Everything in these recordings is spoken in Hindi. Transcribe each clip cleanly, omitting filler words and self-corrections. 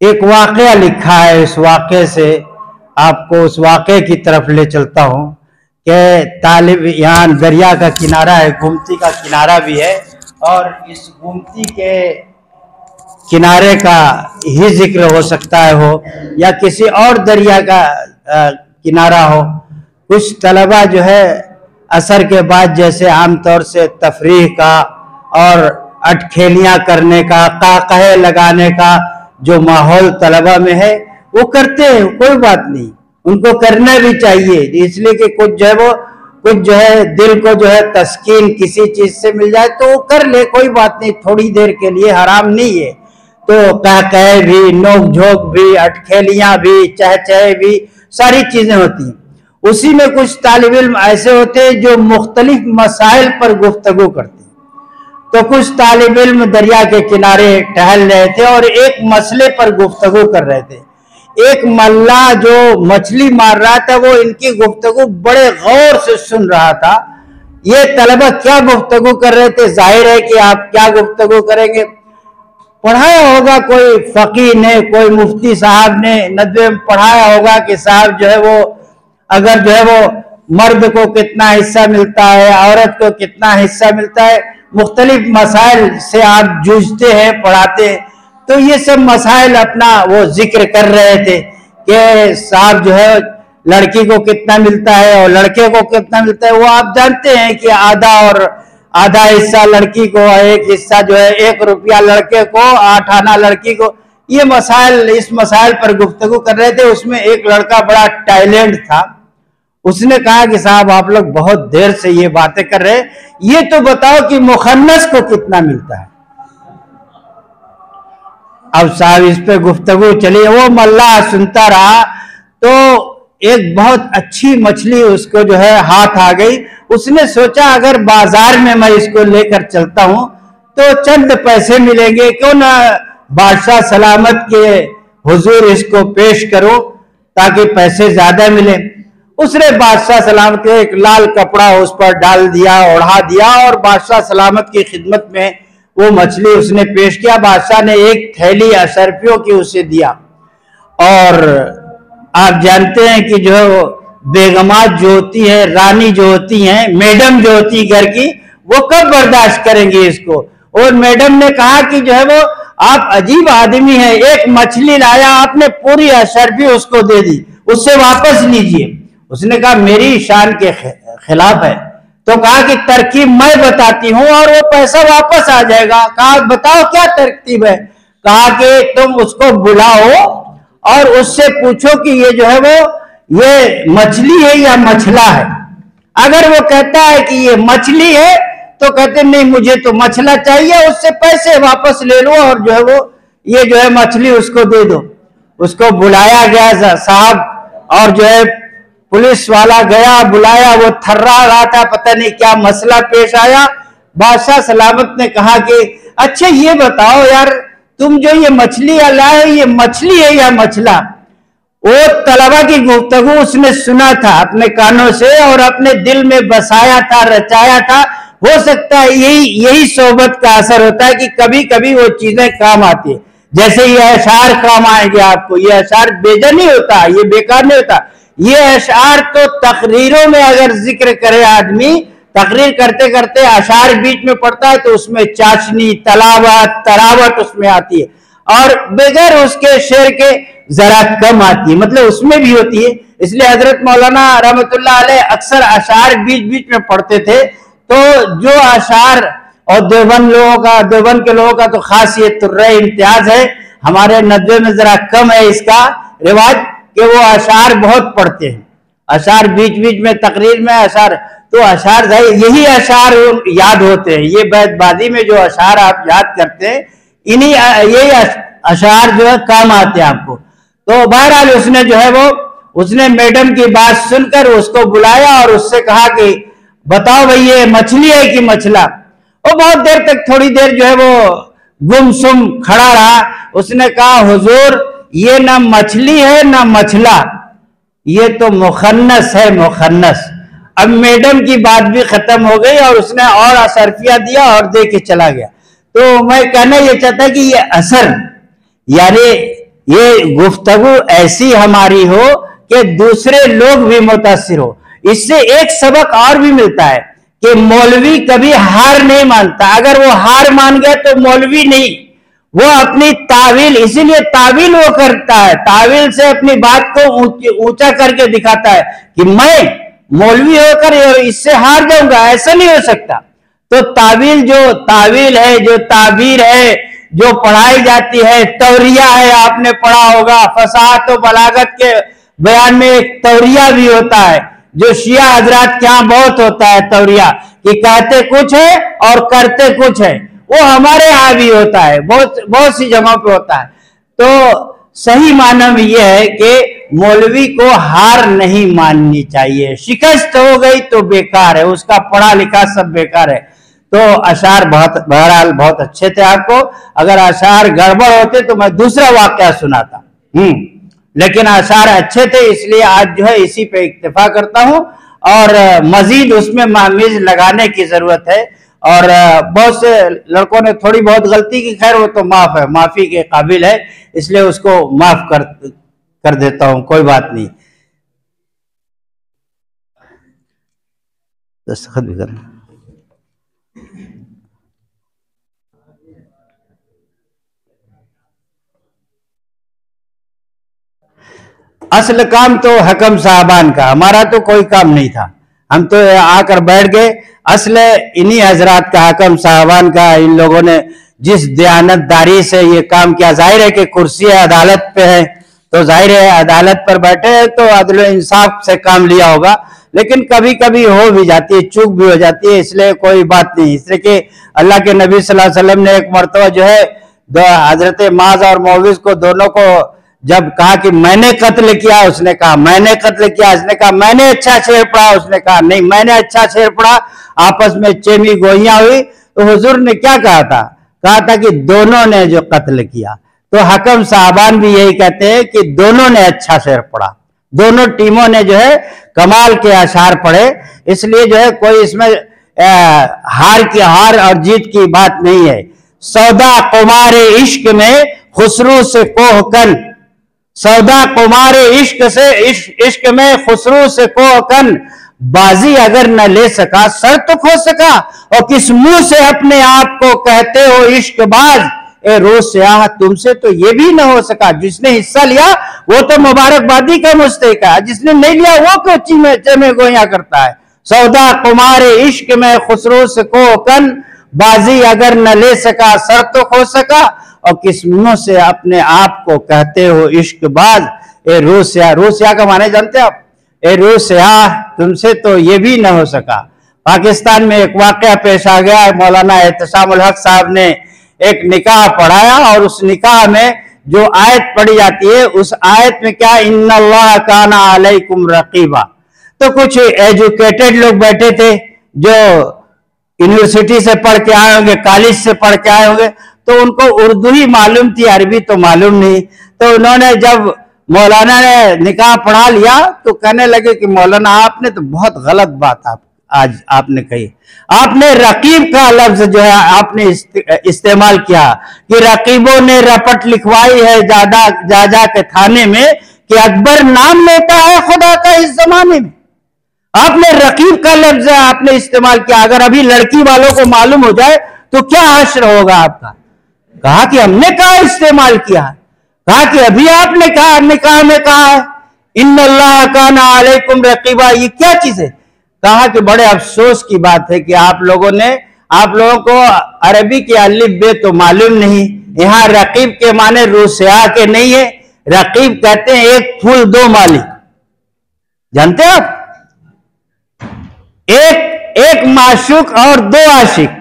एक वाकया लिखा है। इस वाकये से आपको उस वाकये की तरफ ले चलता हूँ कि तालिब यहाँ दरिया का किनारा है, गोमती का किनारा भी है, और इस गोमती के किनारे का ही जिक्र हो सकता है हो या किसी और दरिया का किनारा हो। कुछ तलबा जो है असर के बाद जैसे आमतौर से तफरीह का और अटखेलियाँ करने का, काकहे लगाने का जो माहौल तलबा में है वो करते हैं, कोई बात नहीं, उनको करना भी चाहिए, इसलिए कि कुछ जो है दिल को जो है तस्कीन किसी चीज से मिल जाए तो वो कर ले, कोई बात नहीं, थोड़ी देर के लिए, हराम नहीं है। तो काकहे भी, नोक झोंक भी, अटखेलियाँ भी, चहचहे भी, सारी चीजें होती हैं। उसी में कुछ तालिब इल्म ऐसे होते हैं जो मुख्तलिफ मसाइल पर गुफ्तगू करते हैं। तो कुछ तालिब इल्म दरिया के किनारे टहल रहे थे और एक मसले पर गुफ्तगू कर रहे थे। एक मल्लाह जो मछली मार रहा था वो इनकी गुफ्तगू बड़े गौर से सुन रहा था। ये तलबा क्या गुफ्तगू कर रहे थे, जाहिर है कि आप क्या गुफ्तगू करेंगे, पढ़ाया होगा कोई फकीह ने, कोई मुफ्ती साहब ने नदवे में पढ़ाया होगा कि साहब जो है वो अगर जो है वो मर्द को कितना हिस्सा मिलता है, औरत को कितना हिस्सा मिलता है, मुख्तलिफ मसाइल से आप जूझते हैं, पढ़ाते हैं। तो ये सब मसाइल अपना वो जिक्र कर रहे थे कि साहब जो है लड़की को कितना मिलता है और लड़के को कितना मिलता है। वो आप जानते हैं कि आधा और आधा हिस्सा लड़की को, एक हिस्सा जो है 1 रुपया लड़के को, 8 आना लड़की को। ये मसाइल, इस मसाइल पर गुफ्तगू कर रहे थे। उसमें एक लड़का बड़ा टैलेंट था, उसने कहा कि साहब आप लोग बहुत देर से ये बातें कर रहे हैं, ये तो बताओ कि मुखन्नस को कितना मिलता है। अब साहब इस पे गुफ्तगू चली, वो मल्लाह सुनता रहा। तो एक बहुत अच्छी मछली उसको जो है हाथ आ गई। उसने सोचा अगर बाजार में मैं इसको लेकर चलता हूं तो चंद पैसे मिलेंगे, क्यों ना बादशाह सलामत के हुजूर इसको पेश करो ताकि पैसे ज्यादा मिले। उसने बादशाह सलामत के एक लाल कपड़ा उस पर डाल दिया, ओढ़ा दिया, और बादशाह सलामत की खिदमत में वो मछली उसने पेश किया। बादशाह ने एक थैली अशरफियों की उसे दिया। और आप जानते हैं कि जो है वो बेगमात जो होती है, रानी जो होती हैं, मैडम जो होती है घर की, वो कब बर्दाश्त करेंगे इसको। और मैडम ने कहा कि जो है वो आप अजीब आदमी हैं, एक मछली लाया आपने पूरी अशरफी उसको दे दी, उससे वापस लीजिए। उसने कहा मेरी शान के खिलाफ है। तो कहा कि तरकीब मैं बताती हूं और वो पैसा वापस आ जाएगा। कहा बताओ क्या तरकीब है। कहा कि तुम उसको बुलाओ और उससे पूछो कि ये जो है वो ये मछली है या मछला है। अगर वो कहता है कि ये मछली है तो कहते नहीं मुझे तो मछला चाहिए, उससे पैसे वापस ले लो और जो है वो ये जो है मछली उसको दे दो। उसको बुलाया गया साहब, और जो है पुलिस वाला गया, बुलाया, वो थर्रा रहा था, पता नहीं क्या मसला पेश आया। बादशाह सलामत ने कहा कि अच्छा ये बताओ यार, तुम जो ये मछली लाए ये मछली है या मछला। वो तलबा की गुफ्तगू उसने सुना था अपने कानों से और अपने दिल में बसाया था, रचाया था। हो सकता है यही सोबत का असर होता है कि कभी कभी वो चीजें काम आती है। जैसे ये अशार काम आएंगे आपको, ये अशार बेजा नहीं होता, ये बेकार नहीं होता। ये अशार तो तकरीरों में अगर जिक्र करे आदमी, तकरीर करते करते अशार बीच में पड़ता है तो उसमें चाशनी, तलावत, तरावट उसमें आती है, और बगैर उसके शेर के जरा कम आती है, मतलब उसमें भी होती है। इसलिए हजरत मौलाना रहमतुल्लाह अलैह अक्सर अशार बीच बीच में पढ़ते थे। तो जो अशार, और देवबंद के लोगों का तो खास ये तुर्रे इम्तियाज है, हमारे नदवे में जरा कम है इसका रिवाज कि वो अशार बहुत पढ़ते हैं। अशार बीच बीच में तकरीर में अशार, तो अशार यही अशार याद होते हैं। ये बैतबाजी में जो अशार आप याद करते हैं, इन्हीं यही अशार जो है काम आते हैं आपको। तो बहरहाल उसने जो है वो उसने मैडम की बात सुनकर उसको बुलाया और उससे कहा कि बताओ भाई ये मछली है कि मछला। वो बहुत देर तक, थोड़ी देर जो है वो गुमसुम खड़ा रहा। उसने कहा हुजूर ये ना मछली है ना मछला, ये तो मुखन्नस है, मुखन्नस। अब मैडम की बात भी खत्म हो गई और उसने और असरफिया दिया और दे के चला गया। तो मैं कहना ये चाहता कि ये असर यानी ये गुफ्तगू ऐसी हमारी हो कि दूसरे लोग भी मुतासिर हो। इससे एक सबक और भी मिलता है कि मौलवी कभी हार नहीं मानता। अगर वो हार मान गया तो मौलवी नहीं, वो अपनी तावील, इसीलिए तावील वो करता है, तावील से अपनी बात को ऊंचा करके दिखाता है कि मैं मौलवी होकर इससे हार जाऊंगा, ऐसा नहीं हो सकता। तो तावील जो तावील है, जो ताबीर है, जो पढ़ाई जाती है, तौरिया है, आपने पढ़ा होगा, फसाहत और बलागत के बयान में एक तौरिया भी होता है, जो शिया हजरात के यहां बहुत होता है तौरिया, कि कहते कुछ है और करते कुछ है। वो हमारे यहां भी होता है, बहुत सी जगहों पे होता है। तो सही माना में यह है कि मौलवी को हार नहीं माननी चाहिए। शिकस्त हो गई तो बेकार है, उसका पढ़ा लिखा सब बेकार है। तो अशार बहरहाल बहुत अच्छे थे। आपको अगर अशार गड़बड़ होते तो मैं दूसरा वाकया सुनाता, लेकिन अशार अच्छे थे, इसलिए आज जो है इसी पे इक्तिफा करता हूं। और मजीद उसमें मामीज लगाने की जरूरत है। और बहुत से लड़कों ने थोड़ी बहुत गलती की, खैर वो तो माफ है, माफी के काबिल है, इसलिए उसको माफ कर देता हूं, कोई बात नहीं। दस्तखत भी करना। असल काम तो हकम साहबान का, हमारा तो कोई काम नहीं था, हम तो आकर बैठ गए। असल इन्हीं हजरात का, हकम साहबान का, इन लोगों ने जिस दयानतदारी से ये काम किया। जाहिर है कि कुर्सी अदालत पे है, तो जाहिर है अदालत पर बैठे हैं तो अदल इंसाफ से काम लिया होगा, लेकिन कभी कभी हो भी जाती है, चूक भी हो जाती है, इसलिए कोई बात नहीं। इसलिए कि अल्लाह के नबी सल्लल्लाहु अलैहि वसल्लम ने एक मरतबा जो है हजरत माज और मौविज को, दोनों को जब कहा कि मैंने कत्ल किया, उसने कहा मैंने कत्ल किया, उसने कहा मैंने अच्छा शेर पढ़ा, उसने कहा नहीं मैंने अच्छा शेर पढ़ा। आपस में चेमी गोइयां हुई तो हुजूर ने क्या कहा था कि दोनों ने जो कत्ल किया। तो हकम साहबान भी यही कहते हैं कि दोनों ने अच्छा शेर पढ़ा, दोनों टीमों ने जो है कमाल के अशार पढ़े। इसलिए जो है कोई इसमें हार और जीत की बात नहीं है। सौदा कुमारे इश्क में खुसरू से कोहकन, सौदा कुमारे इश्क में खुसरू से कोहकन, बाजी अगर न ले सका सर तो खो सका, और किस मुंह से अपने आप को कहते हो इश्कबाज, ए रोज स्याह तुमसे तो ये भी न हो सका। जिसने हिस्सा लिया वो तो मुबारकबादी का मुस्तहिक है, जिसने नहीं लिया वो क्यों चीमे गोया करता है। सौदा कुमारे इश्क में खुसरू से कोहकन, बाजी अगर न ले सका सर तो खो सका, और किस मुंह से अपने आप को कहते हो इश्कबाज, ए रोसिया, रोसिया का माने जानते आप, ए रोसिया तुमसे तो ये भी न हो सका। पाकिस्तान में एक वाकया पेश आ गया, मौलाना एहतसामुल हक साहब ने एक निकाह पढ़ाया, और उस निकाह में जो आयत पढ़ी जाती है, उस आयत में क्या, इन्नल्लाह काना अलैकुम रकीबा। तो कुछ एजुकेटेड लोग बैठे थे, जो यूनिवर्सिटी से पढ़ के आए होंगे, कॉलेज से पढ़ के आए होंगे, तो उनको उर्दू ही मालूम थी, अरबी तो मालूम नहीं। तो उन्होंने जब मौलाना ने निकाह पढ़ा लिया तो कहने लगे कि मौलाना आपने तो बहुत गलत बात आज आपने कही, आपने रकीब का लफ्ज जो है आपने इस्तेमाल किया कि रकीबों ने रपट लिखवाई है जाजा के थाने में कि अकबर नाम लेता है खुदा का इस जमाने में। आपने रकीब का लफ्ज आपने इस्तेमाल किया, अगर अभी लड़की वालों को मालूम हो जाए तो क्या हश्र होगा आपका। कहा कि हमने कहा इस्तेमाल किया, कहा कि अभी आपने कहा निकाह में कहा है इन्नल्लाह काना अलैकुम रकीबा, ये क्या चीज है। कहा कि बड़े अफसोस की बात है कि आप लोगों को अरबी के अलिफ बे तो मालूम नहीं। यहाँ रकीब के माने रूसिया के नहीं है, रकीब कहते हैं एक फूल दो माली, जानते हो आप, एक माशूक और दो आशिक।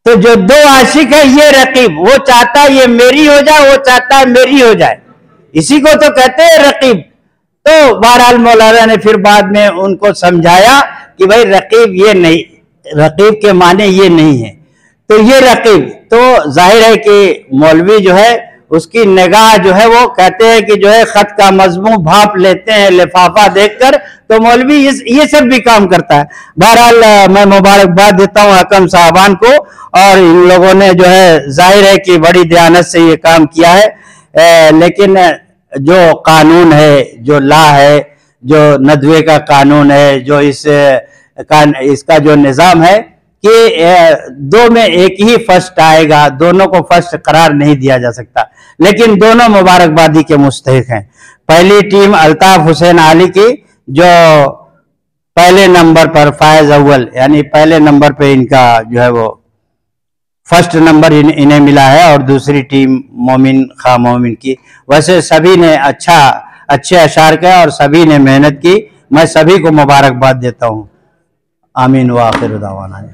तो जो दो आशिक है ये रकीब, वो चाहता है ये मेरी हो जाए, वो चाहता है मेरी हो जाए, इसी को तो कहते हैं रकीब। तो बहरहाल मौलाना ने फिर बाद में उनको समझाया कि भाई रकीब ये नहीं, रकीब के माने ये नहीं है, तो ये रकीब। तो जाहिर है कि मौलवी जो है उसकी निगाह जो है वो कहते हैं कि जो है खत का मजमू भाप लेते हैं लिफाफा देखकर, तो मौलवी ये सब भी काम करता है। बहरहाल मैं मुबारकबाद देता हूँ हकम साहबान को, और इन लोगों ने जो है जाहिर है कि बड़ी दयानत से ये काम किया है। लेकिन जो कानून है, जो लॉ है, जो नदवे का कानून है, जो इसका जो निज़ाम है कि दो में एक ही फर्स्ट आएगा, दोनों को फर्स्ट करार नहीं दिया जा सकता, लेकिन दोनों मुबारकबादी के मुस्तहिक हैं। पहली टीम अल्ताफ हुसैन आली की, जो पहले नंबर पर फायज अव्वल यानी पहले नंबर पे इनका जो है वो फर्स्ट नंबर इन्हें मिला है, और दूसरी टीम मोमिन खा मोमिन की। वैसे सभी ने अच्छे अशार कहे और सभी ने मेहनत की। मैं सभी को मुबारकबाद देता हूँ। आमीन व आखिर दावाना।